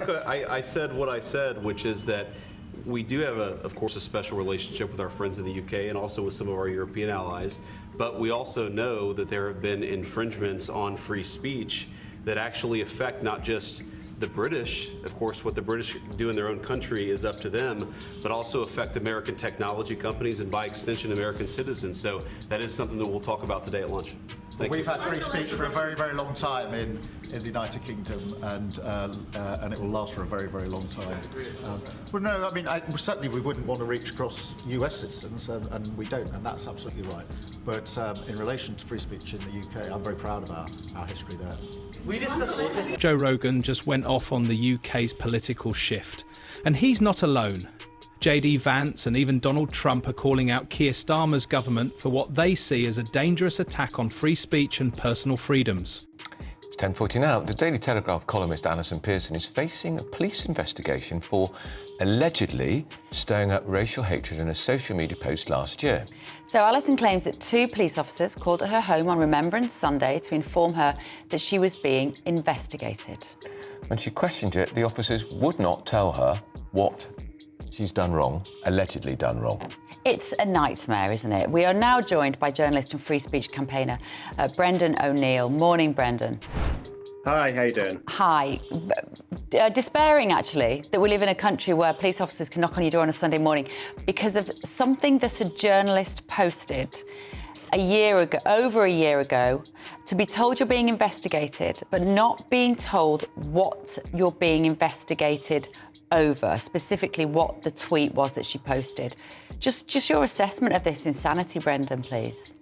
look, I said what I said, which is that we do have, of course, a special relationship with our friends in the UK and also with some of our European allies, but we also know that there have been infringements on free speech that actually affect not just the British. Of course, what the British do in their own country is up to them, but also affect American technology companies and by extension American citizens. So that is something that we'll talk about today at lunch. We've had free speech for a very, very long time in the United Kingdom, and it will last for a very, very long time. Well, no, I mean, certainly we wouldn't want to reach across US citizens, and we don't, and that's absolutely right. But in relation to free speech in the UK, I'm very proud of our history there. Joe Rogan just went off on the UK's political shift, and he's not alone. JD Vance and even Donald Trump are calling out Kier Starmer's government for what they see as a dangerous attack on free speech and personal freedoms. It's 10:40 now. The Daily Telegraph columnist Alison Pearson is facing a police investigation for allegedly stirring up racial hatred in a social media post last year. So Alison claims that 2 police officers called at her home on Remembrance Sunday to inform her that she was being investigated. When she questioned it, the officers would not tell her what she's done wrong, allegedly done wrong. It's a nightmare, isn't it? We are now joined by journalist and free speech campaigner Brendan O'Neill. Morning, Brendan. Hi, how you doing? Hi. Despairing, actually, that we live in a country where police officers can knock on your door on a Sunday morning because of something that a journalist posted a year ago, over a year ago, to be told you're being investigated, but not being told what you're being investigated over, specifically what the tweet was that she posted. Just your assessment of this insanity, Brendan, please.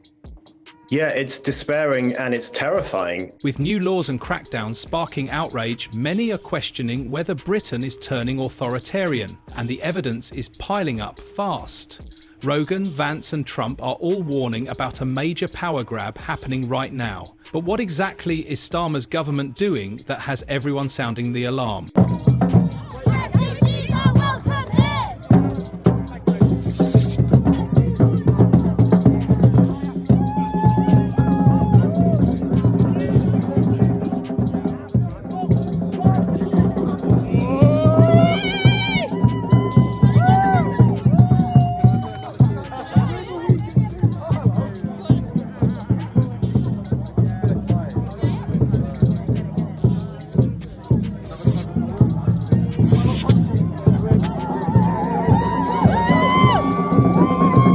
Yeah, it's despairing and it's terrifying. With new laws and crackdowns sparking outrage, many are questioning whether Britain is turning authoritarian, and the evidence is piling up fast. Rogan, Vance and Trump are all warning about a major power grab happening right now. But what exactly is Starmer's government doing that has everyone sounding the alarm?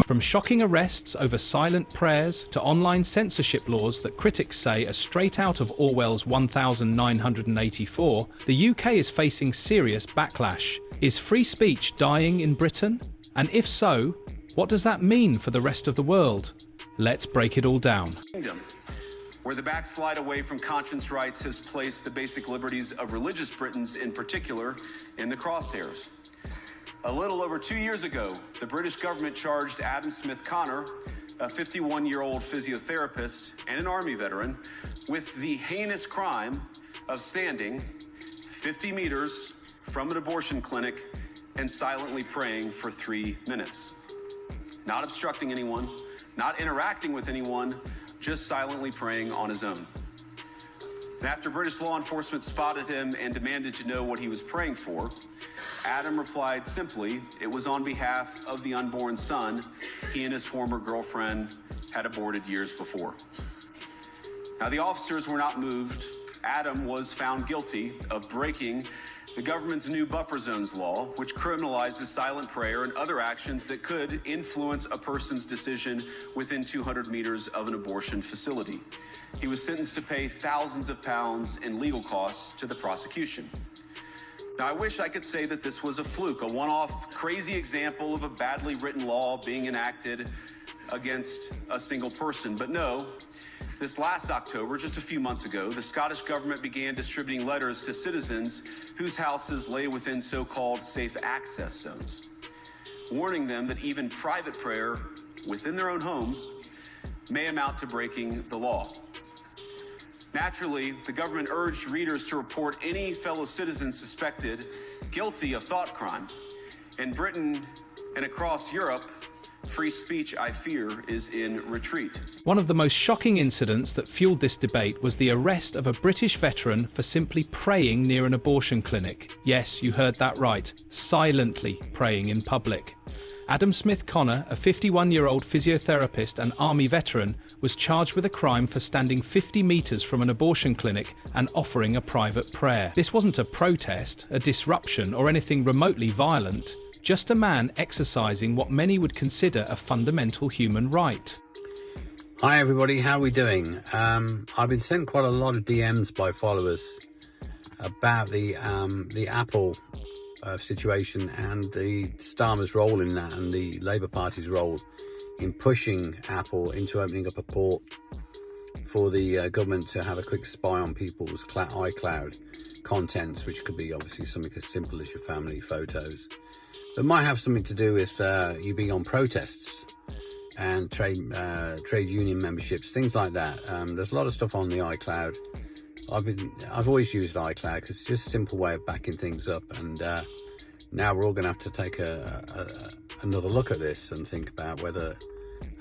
From shocking arrests over silent prayers to online censorship laws that critics say are straight out of Orwell's 1984, the UK is facing serious backlash. Is free speech dying in Britain? And if so, what does that mean for the rest of the world? Let's break it all down. Where the backslide away from conscience rights has placed the basic liberties of religious Britons in particular in the crosshairs. A little over 2 years ago, the British government charged Adam Smith Connor, a 51-year-old physiotherapist and an Army veteran, with the heinous crime of standing 50 meters from an abortion clinic and silently praying for 3 minutes. Not obstructing anyone, not interacting with anyone, just silently praying on his own. And after British law enforcement spotted him and demanded to know what he was praying for, Adam replied simply, it was on behalf of the unborn son he and his former girlfriend had aborted years before. Now, the officers were not moved. Adam was found guilty of breaking the government's new buffer zones law, which criminalizes silent prayer and other actions that could influence a person's decision within 200 meters of an abortion facility. He was sentenced to pay thousands of pounds in legal costs to the prosecution. Now, I wish I could say that this was a fluke, a one-off crazy example of a badly written law being enacted against a single person. But no, this last October, just a few months ago, the Scottish government began distributing letters to citizens whose houses lay within so-called safe access zones, warning them that even private prayer within their own homes may amount to breaking the law. Naturally, the government urged readers to report any fellow citizens suspected guilty of thought crime. In Britain and across Europe, Free speech, I fear, is in retreat. One of the most shocking incidents that fueled this debate was the arrest of a British veteran for simply praying near an abortion clinic. Yes, you heard that right, silently praying in public. Adam Smith Connor, a 51-year-old physiotherapist and Army veteran, was charged with a crime for standing 50 metres from an abortion clinic and offering a private prayer. This wasn't a protest, a disruption, or anything remotely violent, just a man exercising what many would consider a fundamental human right. Hi everybody, how are we doing? I've been sent quite a lot of DMs by followers about the Apple situation and the Starmer's role in that, and the Labour Party's role in pushing Apple into opening up a port for the government to have a quick spy on people's iCloud contents, which could be obviously something as simple as your family photos. But might have something to do with you being on protests and trade union memberships, things like that. There's a lot of stuff on the iCloud. I've always used iCloud because it's just a simple way of backing things up, and now we're all going to have to take another look at this and think about whether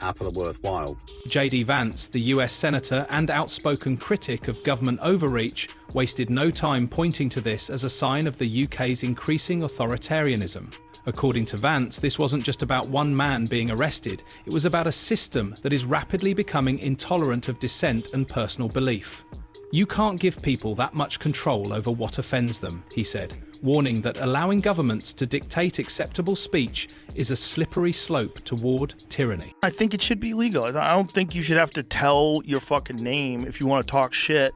Apple are worthwhile. J.D. Vance, the US Senator and outspoken critic of government overreach, wasted no time pointing to this as a sign of the UK's increasing authoritarianism. According to Vance, this wasn't just about one man being arrested, it was about a system that is rapidly becoming intolerant of dissent and personal belief. You can't give people that much control over what offends them, he said, warning that allowing governments to dictate acceptable speech is a slippery slope toward tyranny. I think it should be legal. I don't think you should have to tell your fucking name if you want to talk shit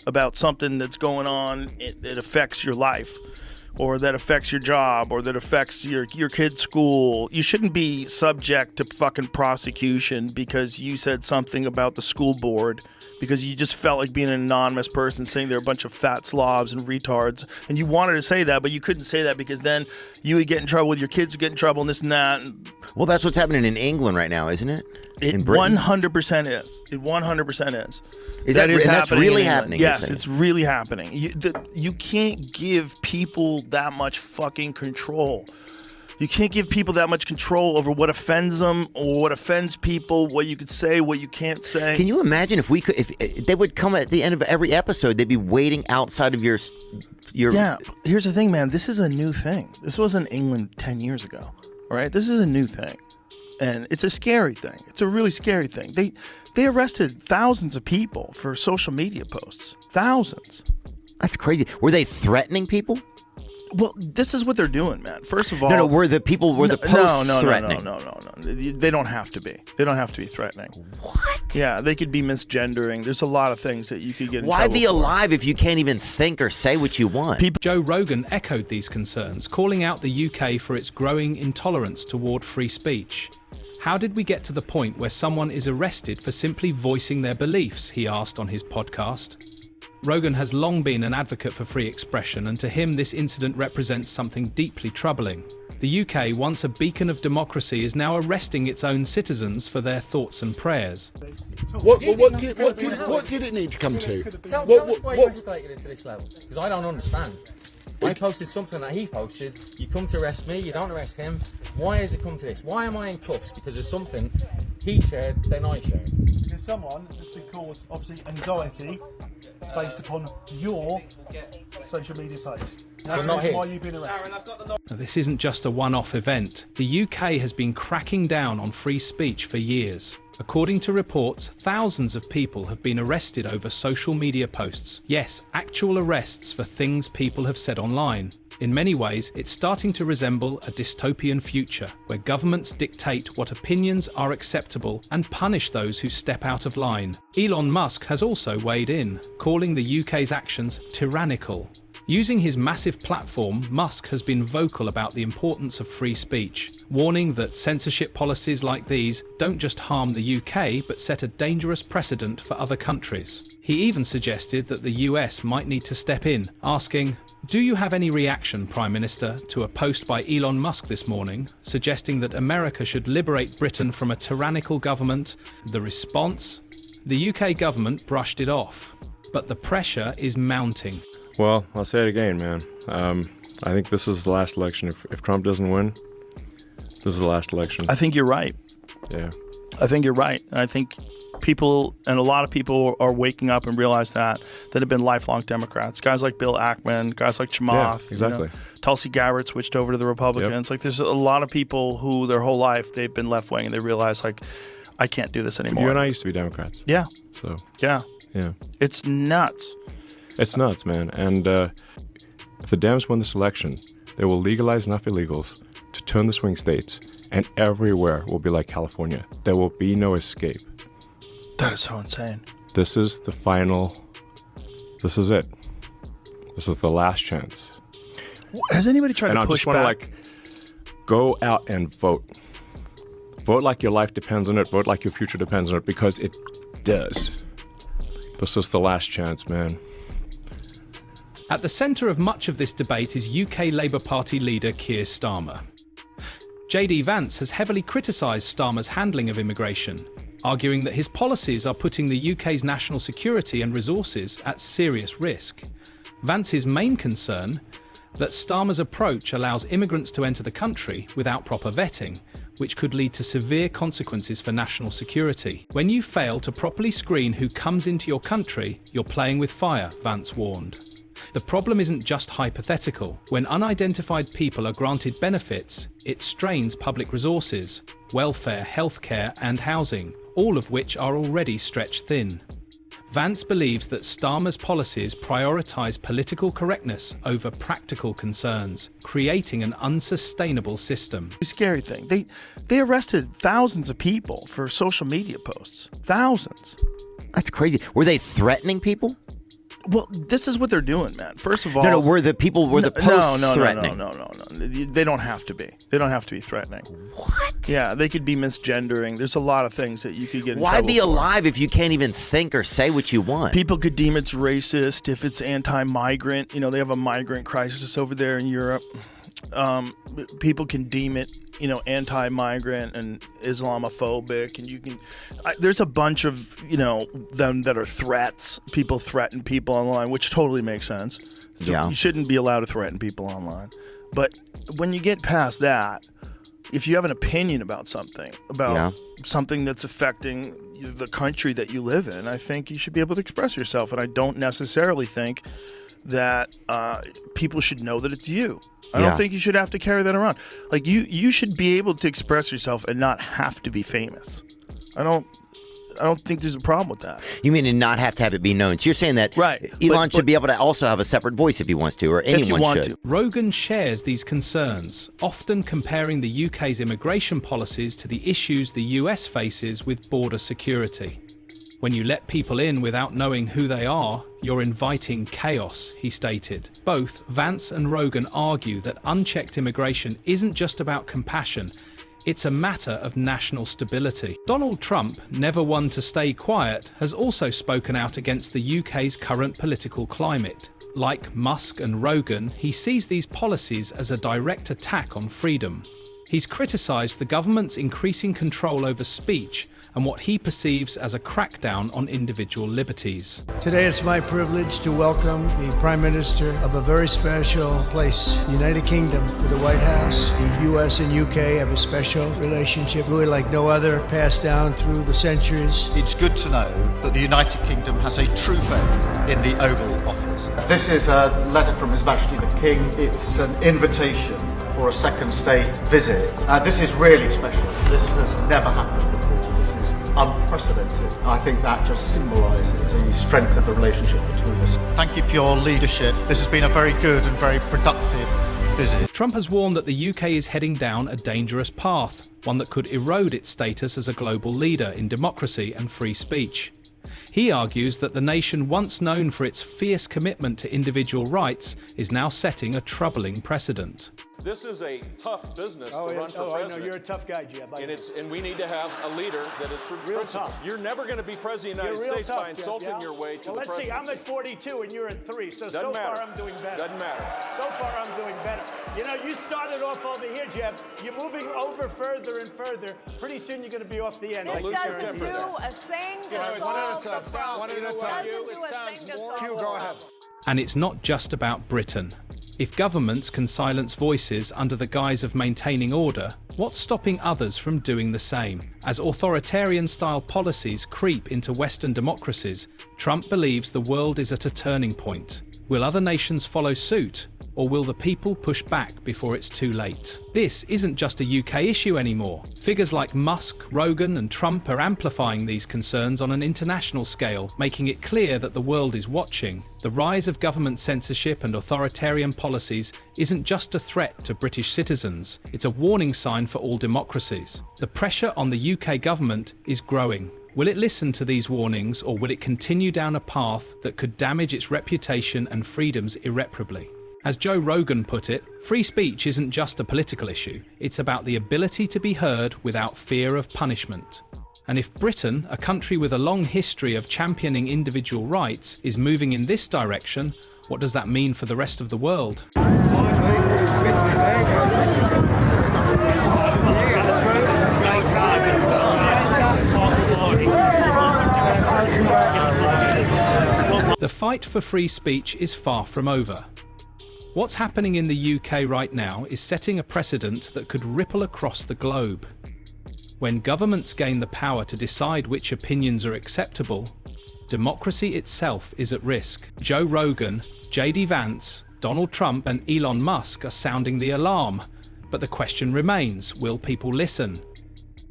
about something that's going on that affects your life, or that affects your job, or that affects your kid's school. You shouldn't be subject to fucking prosecution because you said something about the school board, because you just felt like being an anonymous person saying they're a bunch of fat slobs and retards, and you wanted to say that, but you couldn't say that because then you would get in trouble with your kids, would get in trouble, and this and that. Well, that's what's happening in England right now, isn't it? It 100% is. It 100% is. That's really happening? Yes, it's really happening. You can't give people that much fucking control. You can't give people that much control over what offends them or what offends people, what you could say, what you can't say. Can you imagine if they would come at the end of every episode, they'd be waiting outside of your... Yeah, here's the thing, man. This is a new thing. This wasn't England 10 years ago, all right? This is a new thing. And it's a scary thing. It's a really scary thing. They arrested thousands of people for social media posts. Thousands. That's crazy. Were they threatening people? Well, this is what they're doing, man. First of all... No, were the posts threatening? No. They don't have to be. They don't have to be threatening. What? Yeah, they could be misgendering. There's a lot of things that you could get in trouble Why be for. alive if you can't even think or say what you want? Joe Rogan echoed these concerns, calling out the UK for its growing intolerance toward free speech. How did we get to the point where someone is arrested for simply voicing their beliefs, he asked on his podcast. Rogan has long been an advocate for free expression, and to him this incident represents something deeply troubling. The UK, once a beacon of democracy, is now arresting its own citizens for their thoughts and prayers. What did it need to come to? Tell us why you escalated it to this level, because I don't understand. I posted something that he posted, you come to arrest me, you don't arrest him. Why has it come to this? Why am I in cuffs? Because of something he shared, then I shared. Because someone has been caused, obviously, anxiety based upon your social media posts. That's not his. Why you've been arrested. Now, this isn't just a one-off event. The UK has been cracking down on free speech for years. According to reports, thousands of people have been arrested over social media posts. Yes, actual arrests for things people have said online. In many ways, it's starting to resemble a dystopian future, where governments dictate what opinions are acceptable and punish those who step out of line. Elon Musk has also weighed in, calling the UK's actions tyrannical. Using his massive platform, Musk has been vocal about the importance of free speech, warning that censorship policies like these don't just harm the UK, but set a dangerous precedent for other countries. He even suggested that the US might need to step in, asking, "Do you have any reaction, Prime Minister, to a post by Elon Musk this morning, suggesting that America should liberate Britain from a tyrannical government?" The response? The UK government brushed it off. But the pressure is mounting. Well, I'll say it again, man. I think this is the last election. If Trump doesn't win, this is the last election. I think you're right. Yeah. I think you're right. I think people, and a lot of people are waking up and realize that have been lifelong Democrats. Guys like Bill Ackman, guys like Chamath. Yeah, exactly. Tulsi Gabbard switched over to the Republicans. Yep. Like, there's a lot of people who their whole life they've been left-wing, and they realize, like, I can't do this anymore. You and I used to be Democrats. Yeah. So. Yeah. Yeah. It's nuts. It's nuts, man. And if the Dems win this election, they will legalize enough illegals to turn the swing states, and everywhere will be like California. There will be no escape. That is so insane. This is the final. This is it. This is the last chance. Has anybody tried and to I push just want to, back? like, go out and vote. Vote like your life depends on it. Vote like your future depends on it, because it does. This is the last chance, man. At the centre of much of this debate is UK Labour Party leader Kier Starmer. JD Vance has heavily criticised Starmer's handling of immigration, arguing that his policies are putting the UK's national security and resources at serious risk. Vance's main concern, that Starmer's approach allows immigrants to enter the country without proper vetting, which could lead to severe consequences for national security. When you fail to properly screen who comes into your country, you're playing with fire, Vance warned. The problem isn't just hypothetical. When unidentified people are granted benefits, it strains public resources, welfare, healthcare, and housing, all of which are already stretched thin. Vance believes that Starmer's policies prioritise political correctness over practical concerns, creating an unsustainable system. The scary thing, they arrested thousands of people for social media posts. Thousands. That's crazy. Were they threatening people? Well, this is what they're doing, man. First of all, no, were the posts threatening? No. They don't have to be. They don't have to be threatening. What? Yeah, they could be misgendering. There's a lot of things that you could get in Why trouble be for. alive if you can't even think or say what you want? People could deem it's racist if it's anti-migrant. You know, they have a migrant crisis over there in Europe. People can deem it, anti-migrant and Islamophobic, and you can. There's a bunch of them that are threats. People threaten people online, which totally makes sense. So Yeah. You shouldn't be allowed to threaten people online. But when you get past that, if you have an opinion about something, something that's affecting the country that you live in, I think you should be able to express yourself. And I don't necessarily think that people should know that it's you. I don't think you should have to carry that around. Like, you should be able to express yourself and not have to be famous. I don't think there's a problem with that. You mean and not have to have it be known? So you're saying that Elon should be able to also have a separate voice if he wants to, or anyone should. Rogan shares these concerns, often comparing the UK's immigration policies to the issues the US faces with border security. When you let people in without knowing who they are, you're inviting chaos, he stated. Both Vance and Rogan argue that unchecked immigration isn't just about compassion, it's a matter of national stability. Donald Trump, never one to stay quiet, has also spoken out against the UK's current political climate. Like Musk and Rogan, he sees these policies as a direct attack on freedom. He's criticised the government's increasing control over speech and what he perceives as a crackdown on individual liberties. Today it's my privilege to welcome the Prime Minister of a very special place, the United Kingdom, to the White House. The US and UK have a special relationship, really like no other, passed down through the centuries. It's good to know that the United Kingdom has a true friend in the Oval Office. This is a letter from His Majesty the King. It's an invitation for a second state visit. This is really special. This has never happened before. This is unprecedented. I think that just symbolises the strength of the relationship between us. Thank you for your leadership. This has been a very good and very productive visit. Trump has warned that the UK is heading down a dangerous path, one that could erode its status as a global leader in democracy and free speech. He argues that the nation once known for its fierce commitment to individual rights is now setting a troubling precedent. This is a tough business to run for president. I know, you're a tough guy, Jeb. And we need to have a leader that is real tough. You're never going to be president of the United States by insulting your way to the presidency. Let's see, I'm at 42 and you're at 3, so Doesn't matter. Far I'm doing better. Doesn't matter. So far I'm doing better. You started off over here, Jeb. You're moving over further and further. Pretty soon you're going to be off the end. This doesn't do a thing to solve the problem. One at a time. It sounds more. Go ahead. And it's not just about Britain. If governments can silence voices under the guise of maintaining order, What's stopping others from doing the same? As authoritarian-style policies creep into Western democracies, Trump believes the world is at a turning point. Will other nations follow suit? Or will the people push back before it's too late? This isn't just a UK issue anymore. Figures like Musk, Rogan and Trump are amplifying these concerns on an international scale, making it clear that the world is watching. The rise of government censorship and authoritarian policies isn't just a threat to British citizens, it's a warning sign for all democracies. The pressure on the UK government is growing. Will it listen to these warnings, or will it continue down a path that could damage its reputation and freedoms irreparably? As Joe Rogan put it, free speech isn't just a political issue, it's about the ability to be heard without fear of punishment. And if Britain, a country with a long history of championing individual rights, is moving in this direction, what does that mean for the rest of the world? The fight for free speech is far from over. What's happening in the UK right now is setting a precedent that could ripple across the globe. When governments gain the power to decide which opinions are acceptable, democracy itself is at risk. Joe Rogan, JD Vance, Donald Trump and Elon Musk are sounding the alarm, but the question remains, will people listen?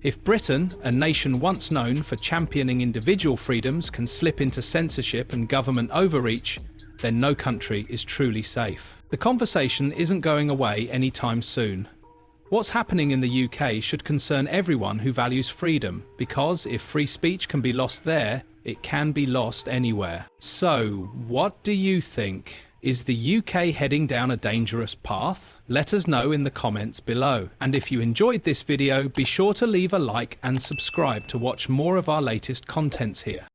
If Britain, a nation once known for championing individual freedoms, can slip into censorship and government overreach, then no country is truly safe. The conversation isn't going away anytime soon. What's happening in the UK should concern everyone who values freedom, because if free speech can be lost there, it can be lost anywhere. So, what do you think? Is the UK heading down a dangerous path? Let us know in the comments below. And if you enjoyed this video, be sure to leave a like and subscribe to watch more of our latest contents here.